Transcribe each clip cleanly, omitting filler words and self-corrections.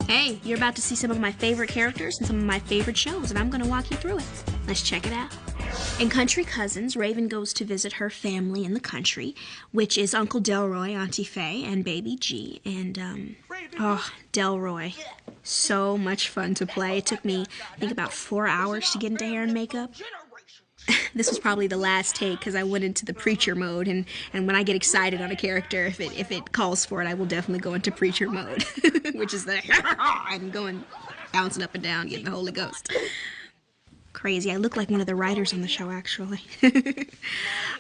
Hey, you're about to see some of my favorite characters and some of my favorite shows, and I'm going to walk you through it. Let's check it out. In Country Cousins, Raven goes to visit her family in the country, which is Uncle Delroy, Auntie Faye, and Baby G. And, oh, Delroy. So much fun to play. It took me, I think, about 4 hours to get into hair and makeup. This was probably the last take because I went into the preacher mode, and when I get excited on a character, if it calls for it, I will definitely go into preacher mode, which is the I'm going bouncing up and down, getting the Holy Ghost. Crazy. I look like one of the writers on the show, actually.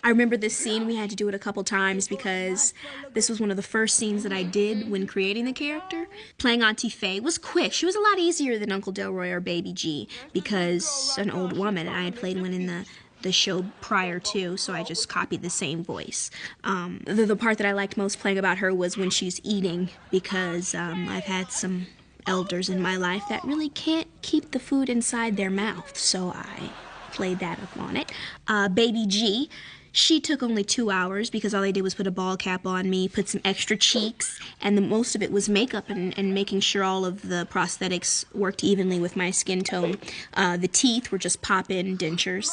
I remember this scene. We had to do it a couple times because this was one of the first scenes that I did when creating the character. Playing Auntie Faye was quick. She was a lot easier than Uncle Delroy or Baby G because an old woman, and I had played one in the show prior to, so I just copied the same voice. The part that I liked most playing about her was when she's eating, because I've had some elders in my life that really can't keep the food inside their mouth, so I played that up on it. Baby G, she took only 2 hours because all they did was put a ball cap on me, put some extra cheeks, and the most of it was makeup and making sure all of the prosthetics worked evenly with my skin tone. The teeth were just pop-in dentures.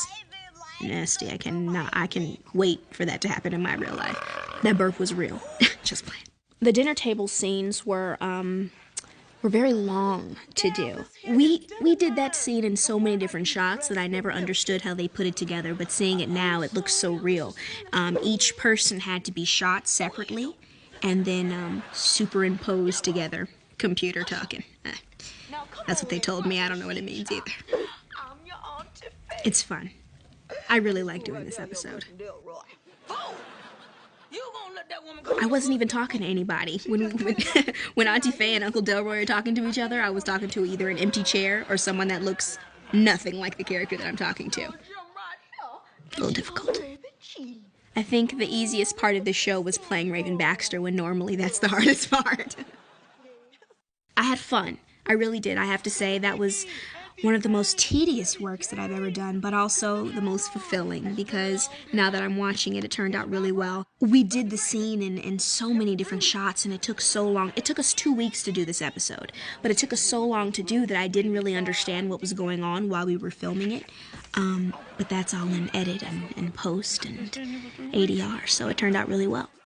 Nasty. I can wait for that to happen in my real life. That burp was real. Just playing. The dinner table scenes were very long to do. We did that scene in so many different shots that I never understood how they put it together, but seeing it now, it looks so real. Each person had to be shot separately and then superimposed together. Computer talking. That's what they told me. I don't know what it means either. It's fun. I really like doing this episode. I wasn't even talking to anybody. When Auntie Faye and Uncle Delroy are talking to each other, I was talking to either an empty chair or someone that looks nothing like the character that I'm talking to. A little difficult. I think the easiest part of the show was playing Raven Baxter, when normally that's the hardest part. I had fun. I really did. I have to say that was one of the most tedious works that I've ever done, but also the most fulfilling, because now that I'm watching it, it turned out really well. We did the scene in so many different shots, and it took so long. It took us 2 weeks to do this episode, but it took us so long to do that I didn't really understand what was going on while we were filming it. But that's all in edit and post and ADR, so it turned out really well.